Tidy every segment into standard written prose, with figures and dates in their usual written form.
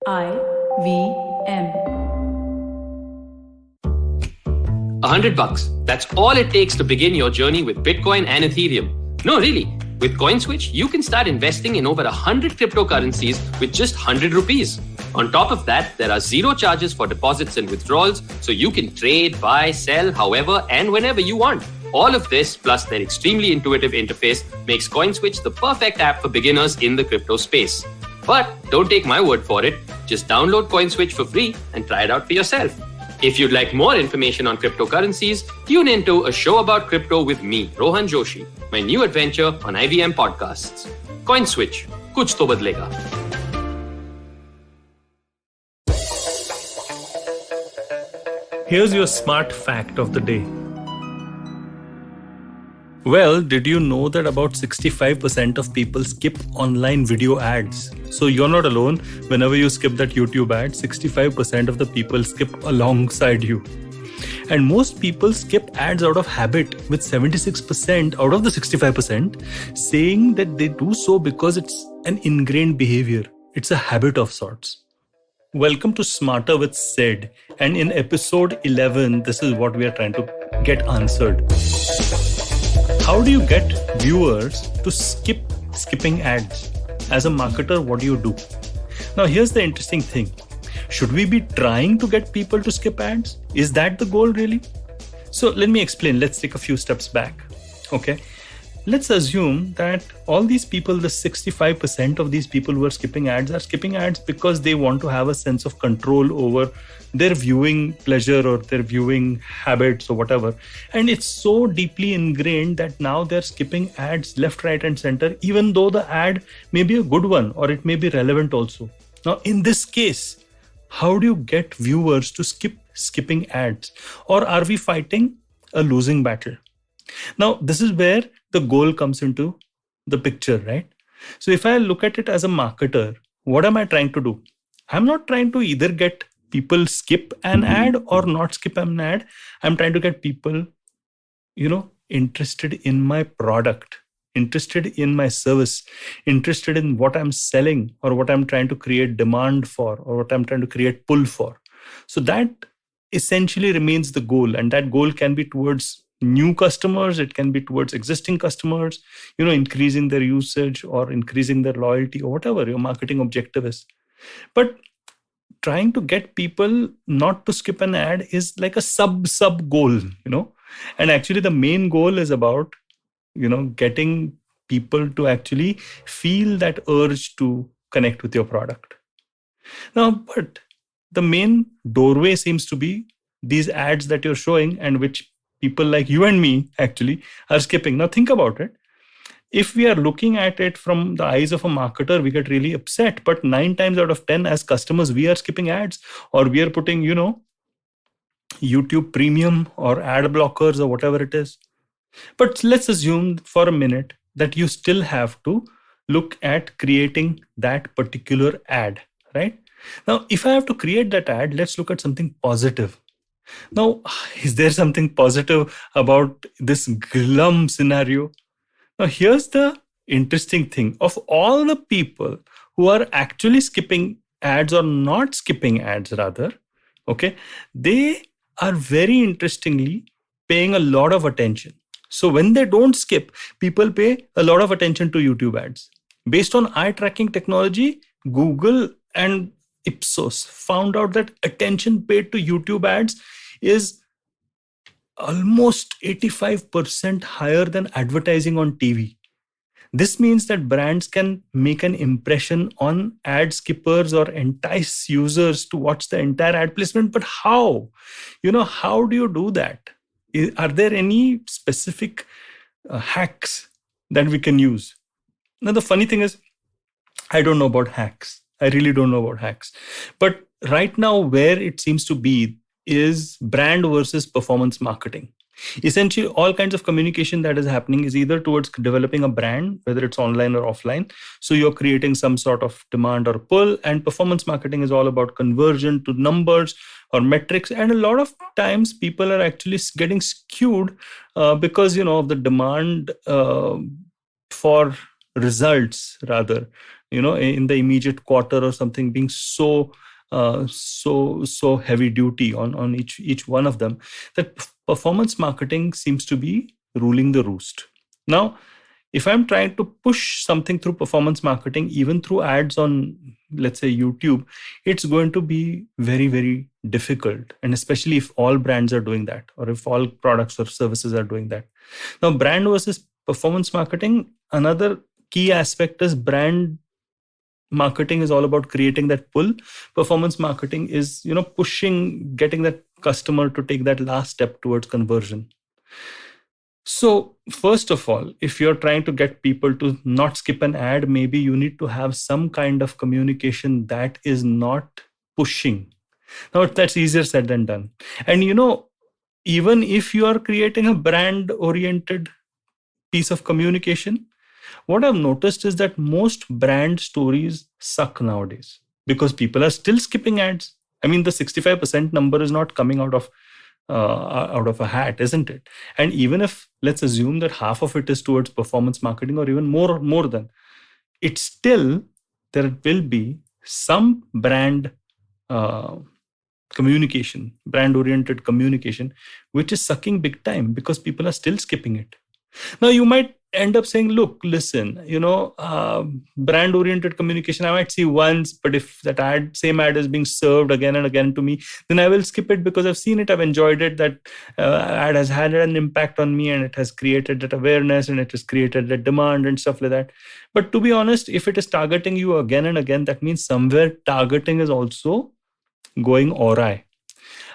IVM. $100. That's all it takes to begin your journey with Bitcoin and Ethereum. No, really. With CoinSwitch, you can start investing in over 100 cryptocurrencies with just 100 rupees. On top of that, there are zero charges for deposits and withdrawals, so you can trade, buy, sell, however and whenever you want. All of this, plus their extremely intuitive interface, makes CoinSwitch the perfect app for beginners in the crypto space. But don't take my word for it. Just download CoinSwitch for free and try it out for yourself. If you'd like more information on cryptocurrencies, tune into a show about crypto with me, Rohan Joshi, my new adventure on IVM podcasts. CoinSwitch, kuch to badlega. Here's your smart fact of the day. Well, did you know that about 65% of people skip online video ads? So you're not alone. Whenever you skip that YouTube ad, 65% of the people skip alongside you. And most people skip ads out of habit, with 76% out of the 65% saying that they do so because it's an ingrained behavior. It's a habit of sorts. Welcome to Smarter with Sid. And in episode 11, this is what we are trying to get answered. How do you get viewers to skipping ads? As a marketer, what do you do? Now, here's the interesting thing. Should we be trying to get people to skip ads? Is that the goal really? So let me explain. Let's take a few steps back. Okay. Let's assume that all these people, the 65% of these people who are skipping ads because they want to have a sense of control over their viewing pleasure or their viewing habits or whatever. And it's so deeply ingrained that now they're skipping ads left, right, and center, even though the ad may be a good one or it may be relevant also. Now, in this case, how do you get viewers to skipping ads? Or are we fighting a losing battle? Now, this is where the goal comes into the picture, right? So if I look at it as a marketer, what am I trying to do? I'm not trying to either get people skip an ad or not skip an ad. I'm trying to get people, interested in my product, interested in my service, interested in what I'm selling or what I'm trying to create demand for or what I'm trying to create pull for. So that essentially remains the goal. And that goal can be towards new customers, it can be towards existing customers, increasing their usage or increasing their loyalty or whatever your marketing objective is. But trying to get people not to skip an ad is like a sub goal, and actually the main goal is about, getting people to actually feel that urge to connect with your product. Now, but the main doorway seems to be these ads that you're showing and which people like you and me actually are skipping. Now think about it. If we are looking at it from the eyes of a marketer, we get really upset. But 9 times out of 10 as customers, we are skipping ads or we are putting, YouTube premium or ad blockers or whatever it is. But let's assume for a minute that you still have to look at creating that particular ad, right? Now, if I have to create that ad, let's look at something positive. Now, is there something positive about this glum scenario? Now, here's the interesting thing. Of all the people who are actually skipping ads or not skipping ads rather, okay, they are very interestingly paying a lot of attention. So when they don't skip, people pay a lot of attention to YouTube ads. Based on eye tracking technology, Google and Ipsos found out that attention paid to YouTube ads is almost 85% higher than advertising on TV. This means that brands can make an impression on ad skippers or entice users to watch the entire ad placement. But how? How do you do that? Are there any specific hacks that we can use? Now, the funny thing is, I don't know about hacks. I really don't know about hacks. But right now, where it seems to be is brand versus performance marketing. Essentially, all kinds of communication that is happening is either towards developing a brand, whether it's online or offline. So you're creating some sort of demand or pull, and performance marketing is all about conversion to numbers or metrics. And a lot of times people are actually getting skewed because, of the demand for results rather. in the immediate quarter or something, being so heavy duty on each one of them, that performance marketing seems to be ruling the roost. Now, if I'm trying to push something through performance marketing, even through ads on, let's say, YouTube, it's going to be very, very difficult. And especially if all brands are doing that, or if all products or services are doing that. Now, brand versus performance marketing, another key aspect is brand marketing is all about creating that pull. Performance marketing is, pushing, getting that customer to take that last step towards conversion. So, first of all, if you're trying to get people to not skip an ad, maybe you need to have some kind of communication that is not pushing. Now, that's easier said than done. And, even if you are creating a brand oriented piece of communication, what I've noticed is that most brand stories suck nowadays because people are still skipping ads. I mean, the 65% number is not coming out of a hat, isn't it? And even if, let's assume that half of it is towards performance marketing, or even more than, it's still, there will be some brand communication, brand oriented communication, which is sucking big time because people are still skipping it. Now, you might end up saying, look, listen, brand oriented communication I might see once, but if that same ad is being served again and again to me, then I will skip it because I've seen it, I've enjoyed it, that ad has had an impact on me, and it has created that awareness, and it has created that demand and stuff like that. But to be honest, if it is targeting you again and again, that means somewhere targeting is also going awry.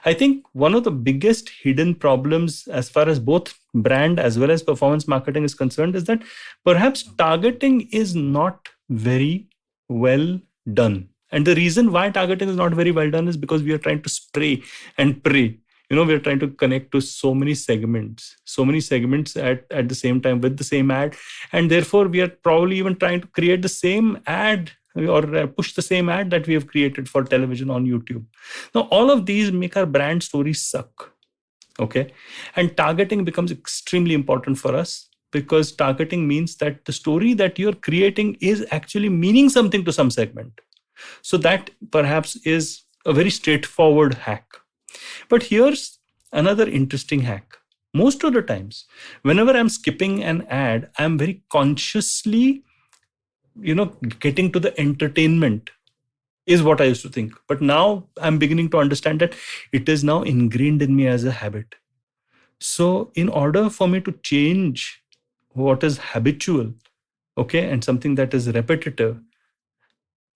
I think one of the biggest hidden problems as far as both brand as well as performance marketing is concerned is that perhaps targeting is not very well done. And the reason why targeting is not very well done is because we are trying to spray and pray. We're trying to connect to so many segments at the same time with the same ad. And therefore, we are probably even trying to create the same ad or push the same ad that we have created for television on YouTube. Now, all of these make our brand stories suck. Okay. And targeting becomes extremely important for us, because targeting means that the story that you're creating is actually meaning something to some segment. So that perhaps is a very straightforward hack. But here's another interesting hack. Most of the times, whenever I'm skipping an ad, I'm very consciously getting to the entertainment, is what I used to think. But now I'm beginning to understand that it is now ingrained in me as a habit. So in order for me to change what is habitual, okay, and something that is repetitive,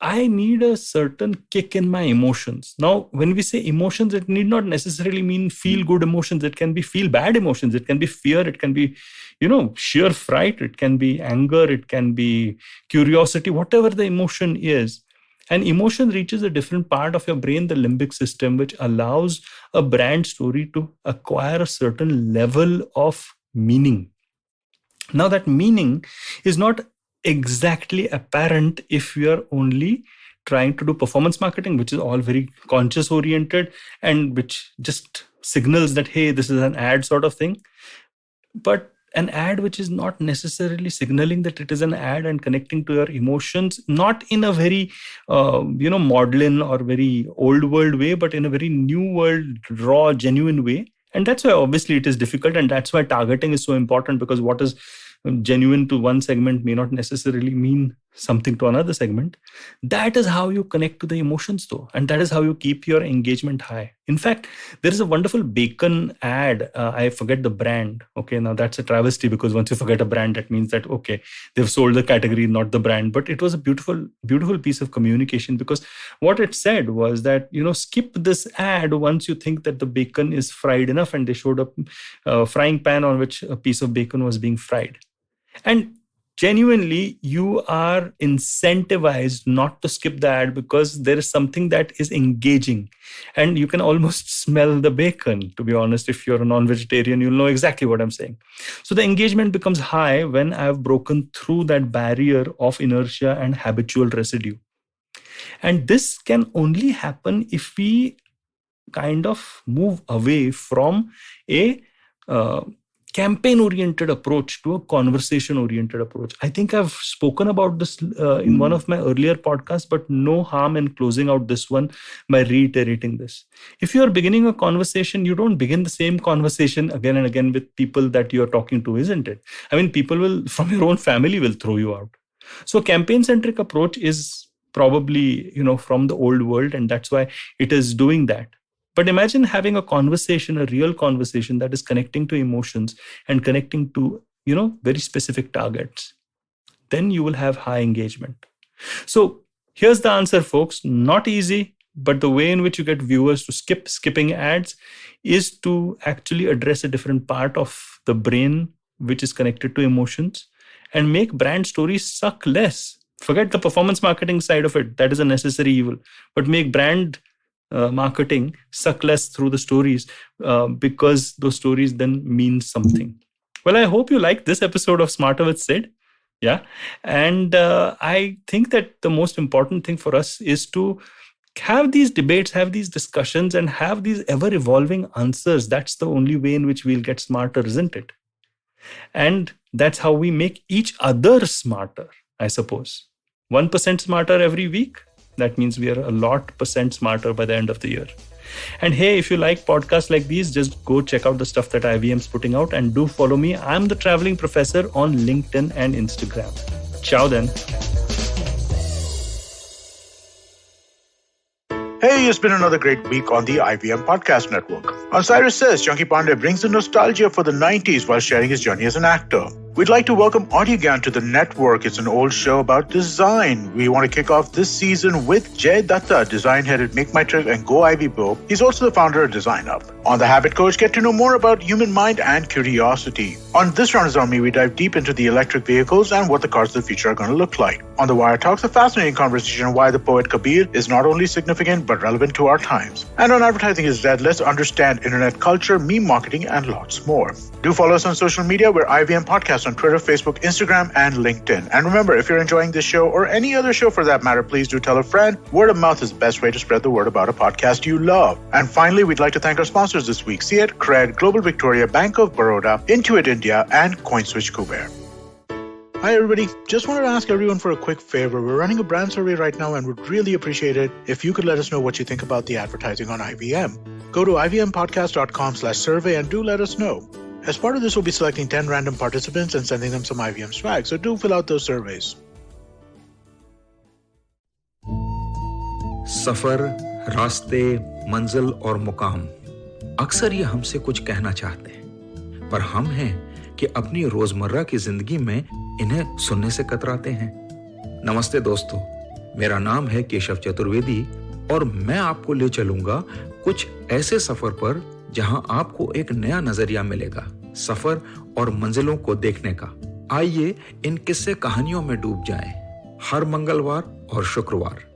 I need a certain kick in my emotions. Now, when we say emotions, it need not necessarily mean feel good emotions. It can be feel bad emotions. It can be fear. It can be, sheer fright. It can be anger. It can be curiosity, whatever the emotion is. And emotion reaches a different part of your brain, the limbic system, which allows a brand story to acquire a certain level of meaning. Now, that meaning is not exactly apparent if we are only trying to do performance marketing, which is all very conscious oriented and which just signals that, hey, this is an ad sort of thing. But an ad which is not necessarily signaling that it is an ad and connecting to your emotions, not in a very, maudlin or very old world way, but in a very new world, raw, genuine way. And that's why obviously it is difficult. And that's why targeting is so important, because what is genuine to one segment may not necessarily mean something to another segment. That is how you connect to the emotions though. And that is how you keep your engagement high. In fact, there is a wonderful bacon ad. I forget the brand. Okay, now that's a travesty, because once you forget a brand, that means that, okay, they've sold the category, not the brand. But it was a beautiful, beautiful piece of communication, because what it said was that, skip this ad once you think that the bacon is fried enough. And they showed a frying pan on which a piece of bacon was being fried. And genuinely, you are incentivized not to skip the ad because there is something that is engaging. And you can almost smell the bacon, to be honest. If you're a non-vegetarian, you'll know exactly what I'm saying. So the engagement becomes high when I've broken through that barrier of inertia and habitual residue. And this can only happen if we kind of move away from a campaign oriented approach to a conversation oriented approach. I think I've spoken about this in one of my earlier podcasts, but no harm in closing out this one by reiterating this. If you are beginning a conversation, you don't begin the same conversation again and again with people that you're talking to, isn't it? I mean, people will, from your own family, will throw you out. So campaign centric approach is probably, from the old world, and that's why it is doing that. But imagine having a conversation, a real conversation that is connecting to emotions and connecting to, very specific targets. Then you will have high engagement. So here's the answer, folks. Not easy, but the way in which you get viewers to skipping ads is to actually address a different part of the brain which is connected to emotions and make brand stories suck less. Forget the performance marketing side of it. That is a necessary evil. But make brand marketing suck less through the stories because those stories then mean something. Well, I hope you liked this episode of Smarter with Sid. Yeah. And I think that the most important thing for us is to have these debates, have these discussions, and have these ever-evolving answers. That's the only way in which we'll get smarter, isn't it? And that's how we make each other smarter, I suppose. 1% smarter every week. That means we are a lot % smarter by the end of the year. And hey, if you like podcasts like these, just go check out the stuff that IVM's putting out and do follow me. I'm the Traveling Professor on LinkedIn and Instagram. Ciao then. Hey, it's been another great week on the IVM Podcast Network. On Cyrus Says, Chunky Pandey brings the nostalgia for the 90s while sharing his journey as an actor. We'd like to welcome Audiogan to the network. It's an old show about design. We want to kick off this season with Jay Datta, design head at Make My Trip and Go Ivy Bo. He's also the founder of Design Up. On The Habit Coach, get to know more about human mind and curiosity. On This Round is On Me, we dive deep into the electric vehicles and what the cars of the future are going to look like. On The Wire Talks, a fascinating conversation on why the poet Kabir is not only significant but relevant to our times. And on Advertising is Dead, let's understand internet culture, meme marketing, and lots more. Do follow us on social media. We're IVM Podcast on Twitter, Facebook, Instagram, and LinkedIn. And remember, if you're enjoying this show or any other show for that matter, please do tell a friend. Word of mouth is the best way to spread the word about a podcast you love. And finally, we'd like to thank our sponsors this week: Seat, Cred, Global Victoria, Bank of Baroda, Intuit India, and CoinSwitch Kuber. Hi everybody, just wanted to ask everyone for a quick favor. We're running a brand survey right now and would really appreciate it if you could let us know what you think about the advertising on IVM. Go to ivmpodcast.com/survey and do let us know. As part of this, we'll be selecting 10 random participants and sending them some IVM swag, so do fill out those surveys. सफर, रास्ते, मंजिल और मुकाम अक्सर ये हमसे कुछ कहना चाहते हैं, पर हम हैं कि अपनी रोजमर्रा की जिंदगी में इन्हें सुनने से कतराते हैं। नमस्ते दोस्तों, मेरा नाम है केशव चतुर्वेदी और मैं आपको ले चलूंगा कुछ ऐसे सफर पर जहां आपको एक नया नजरिया मिलेगा सफर और मंजिलों को देखने का। आइए इन किस्से कहानियों में डूब जाएं। हर मंगलवार और शुक्रवार